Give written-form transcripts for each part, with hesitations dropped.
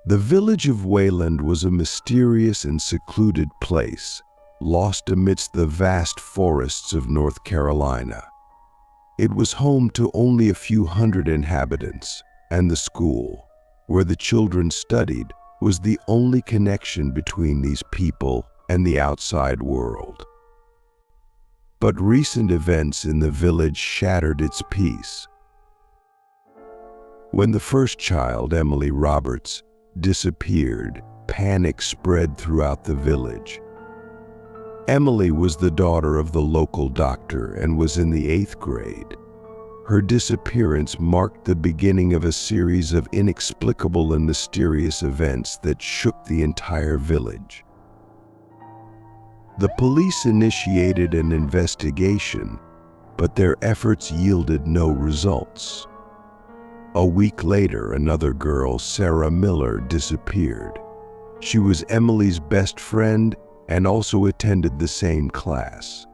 The village of Wayland was a mysterious and secluded place, lost amidst the vast forests of North Carolina. It was home to only a few hundred inhabitants, and the school, where the children studied, was the only connection between these people and the outside world. But recent events in the village shattered its peace. When the first child, Emily Roberts, disappeared, panic spread throughout the village. Emily was the daughter of the local doctor and was in the 8th grade. Her disappearance marked the beginning of a series of inexplicable and mysterious events that shook the entire village. The police initiated an investigation, but their efforts yielded no results. A week later, another girl, Sarah Miller, disappeared. She was Emily's best friend and also attended the same class.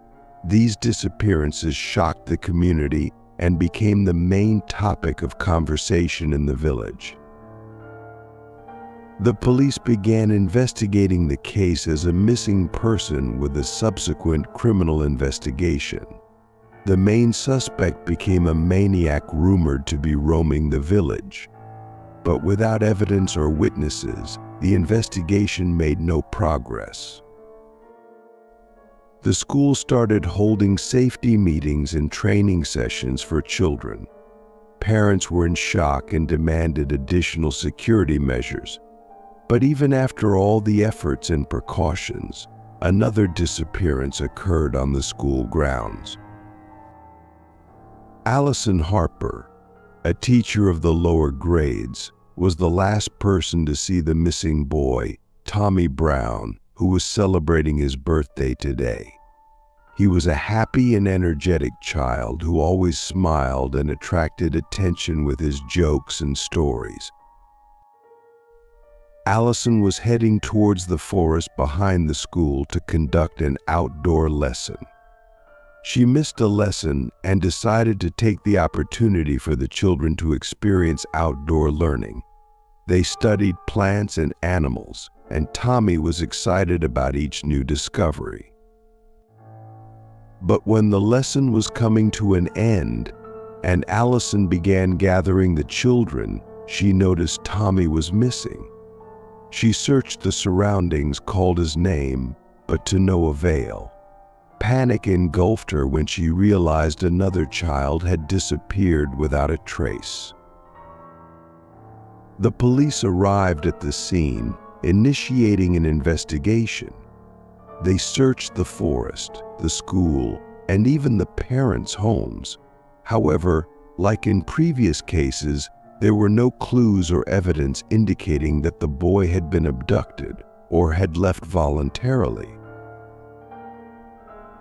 These disappearances shocked the community and became the main topic of conversation in the village. The police began investigating the case as a missing person with a subsequent criminal investigation. The main suspect became a maniac rumored to be roaming the village. But without evidence or witnesses, the investigation made no progress. The school started holding safety meetings and training sessions for children. Parents were in shock and demanded additional security measures. But even after all the efforts and precautions, another disappearance occurred on the school grounds. Allison Harper, a teacher of the lower grades, was the last person to see the missing boy, Tommy Brown, who was celebrating his birthday today. He was a happy and energetic child who always smiled and attracted attention with his jokes and stories. Allison was heading towards the forest behind the school to conduct an outdoor lesson. She missed a lesson and decided to take the opportunity for the children to experience outdoor learning. They studied plants and animals, and Tommy was excited about each new discovery. But when the lesson was coming to an end, and Allison began gathering the children, she noticed Tommy was missing. She searched the surroundings, called his name, but to no avail. Panic engulfed her when she realized another child had disappeared without a trace. The police arrived at the scene, initiating an investigation. They searched the forest, the school, and even the parents' homes. However, like in previous cases, there were no clues or evidence indicating that the boy had been abducted or had left voluntarily.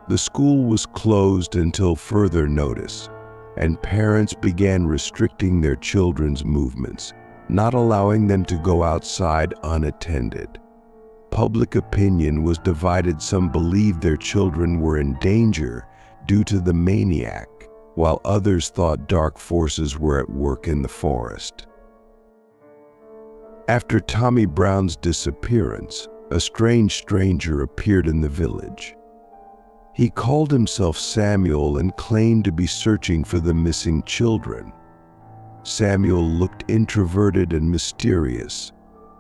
The school was closed until further notice, and parents began restricting their children's movements, not allowing them to go outside unattended. Public opinion was divided. Some believed their children were in danger due to the maniac, while others thought dark forces were at work in the forest. After Tommy Brown's disappearance, a strange stranger appeared in the village. He called himself Samuel and claimed to be searching for the missing children. Samuel looked introverted and mysterious,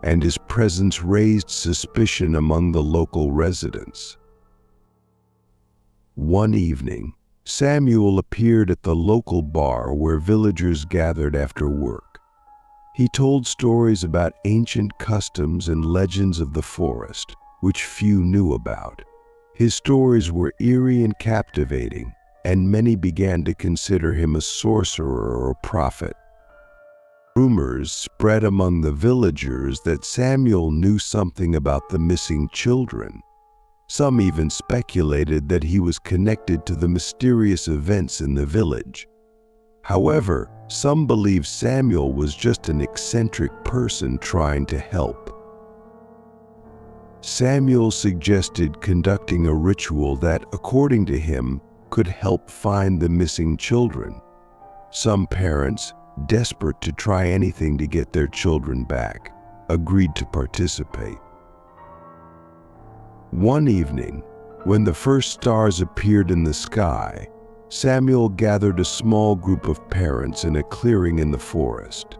and his presence raised suspicion among the local residents. One evening, Samuel appeared at the local bar where villagers gathered after work. He told stories about ancient customs and legends of the forest, which few knew about. His stories were eerie and captivating, and many began to consider him a sorcerer or prophet. Rumors spread among the villagers that Samuel knew something about the missing children. Some even speculated that he was connected to the mysterious events in the village. However, some believed Samuel was just an eccentric person trying to help. Samuel suggested conducting a ritual that, according to him, could help find the missing children. Some parents, desperate to try anything to get their children back, agreed to participate. One evening, when the first stars appeared in the sky, Samuel gathered a small group of parents in a clearing in the forest.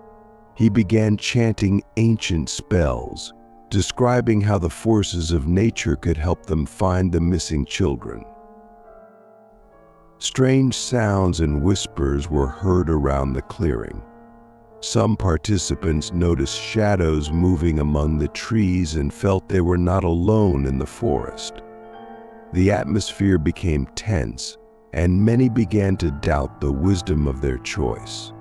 He began chanting ancient spells, describing how the forces of nature could help them find the missing children. Strange sounds and whispers were heard around the clearing. Some participants noticed shadows moving among the trees and felt they were not alone in the forest. The atmosphere became tense, and many began to doubt the wisdom of their choice.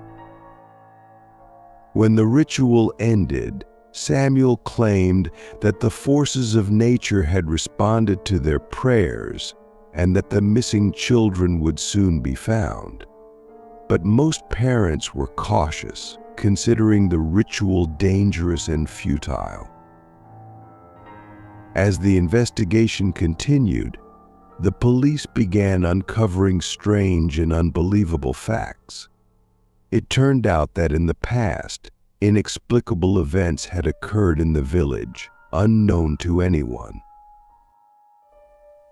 When the ritual ended, Samuel claimed that the forces of nature had responded to their prayers and that the missing children would soon be found. But most parents were cautious, considering the ritual dangerous and futile. As the investigation continued, the police began uncovering strange and unbelievable facts. It turned out that in the past, inexplicable events had occurred in the village, unknown to anyone.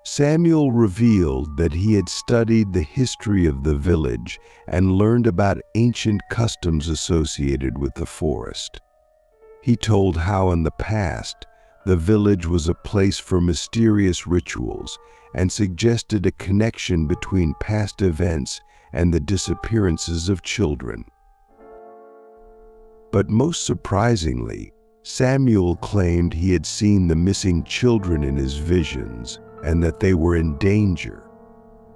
Samuel revealed that he had studied the history of the village and learned about ancient customs associated with the forest. He told how in the past, the village was a place for mysterious rituals and suggested a connection between past events and the disappearances of children. But most surprisingly, Samuel claimed he had seen the missing children in his visions and that they were in danger.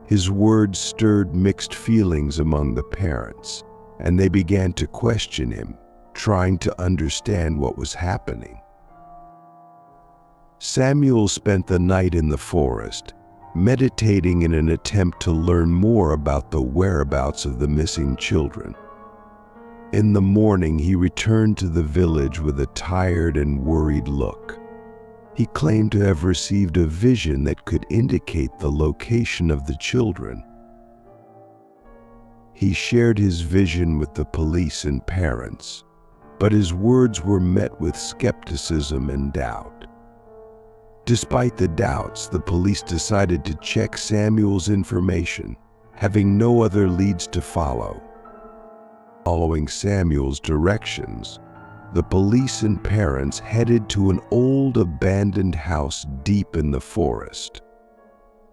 His words stirred mixed feelings among the parents, and they began to question him, trying to understand what was happening. Samuel spent the night in the forest, meditating in an attempt to learn more about the whereabouts of the missing children. In the morning, he returned to the village with a tired and worried look. He claimed to have received a vision that could indicate the location of the children. He shared his vision with the police and parents, but his words were met with skepticism and doubt. Despite the doubts, the police decided to check Samuel's information, having no other leads to follow. Following Samuel's directions, the police and parents headed to an old abandoned house deep in the forest.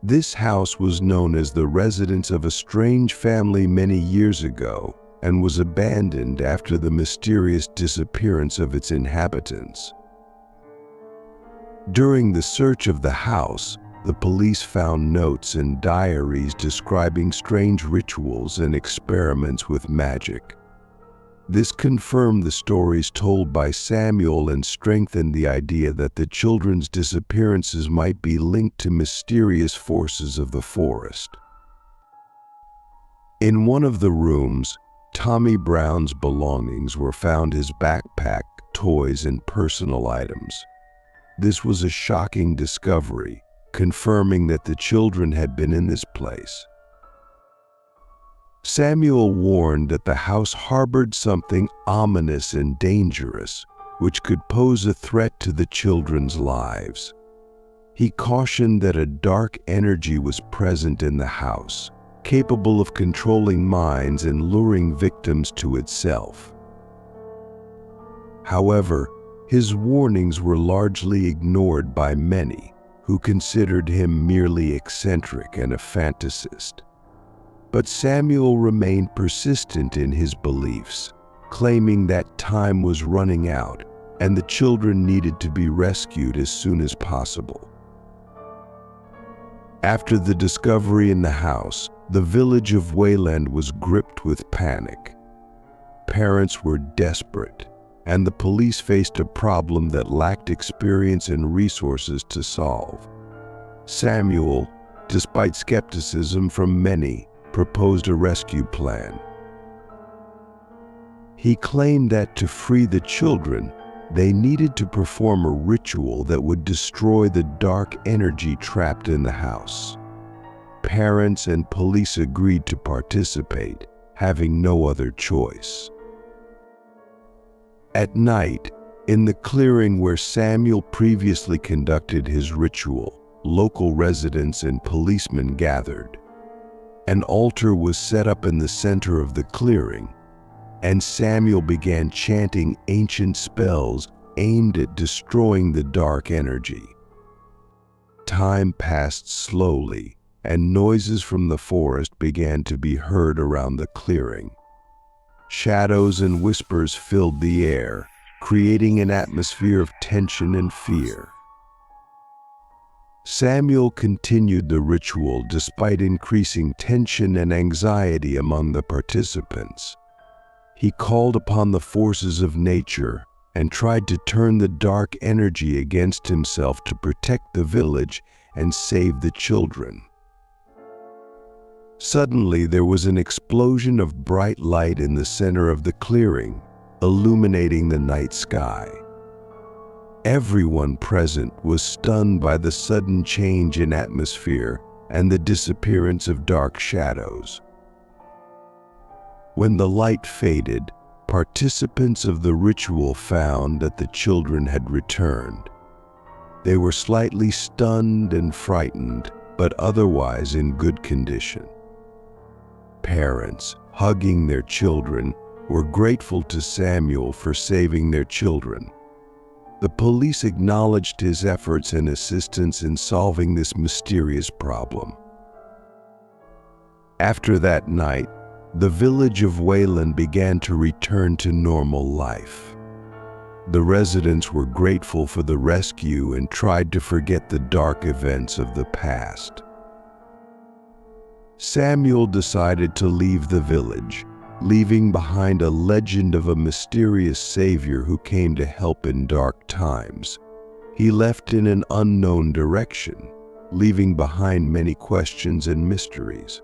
This house was known as the residence of a strange family many years ago and was abandoned after the mysterious disappearance of its inhabitants. During the search of the house, the police found notes and diaries describing strange rituals and experiments with magic. This confirmed the stories told by Samuel and strengthened the idea that the children's disappearances might be linked to mysterious forces of the forest. In one of the rooms, Tommy Brown's belongings were found: his backpack, toys, and personal items. This was a shocking discovery, confirming that the children had been in this place. Samuel warned that the house harbored something ominous and dangerous, which could pose a threat to the children's lives. He cautioned that a dark energy was present in the house, capable of controlling minds and luring victims to itself. However, his warnings were largely ignored by many, who considered him merely eccentric and a fantasist. But Samuel remained persistent in his beliefs, claiming that time was running out and the children needed to be rescued as soon as possible. After the discovery in the house, the village of Wayland was gripped with panic. Parents were desperate, and the police faced a problem that lacked experience and resources to solve. Samuel, despite skepticism from many, proposed a rescue plan. He claimed that to free the children, they needed to perform a ritual that would destroy the dark energy trapped in the house. Parents and police agreed to participate, having no other choice. At night, In the clearing where Samuel previously conducted his ritual, local residents and policemen gathered. An altar was set up in the center of the clearing, and Samuel began chanting ancient spells aimed at destroying the dark energy. Time passed slowly, and noises from the forest began to be heard around the clearing. Shadows and whispers filled the air, creating an atmosphere of tension and fear. Samuel continued the ritual despite increasing tension and anxiety among the participants. He called upon the forces of nature and tried to turn the dark energy against himself to protect the village and save the children. Suddenly, there was an explosion of bright light in the center of the clearing, illuminating the night sky. Everyone present was stunned by the sudden change in atmosphere and the disappearance of dark shadows. When the light faded, participants of the ritual found that the children had returned. They were slightly stunned and frightened, but otherwise in good condition. Parents, hugging their children, were grateful to Samuel for saving their children. The police acknowledged his efforts and assistance in solving this mysterious problem. After that night, the village of Wayland began to return to normal life. The residents were grateful for the rescue and tried to forget the dark events of the past. Samuel decided to leave the village, leaving behind a legend of a mysterious savior who came to help in dark times. He left in an unknown direction, leaving behind many questions and mysteries.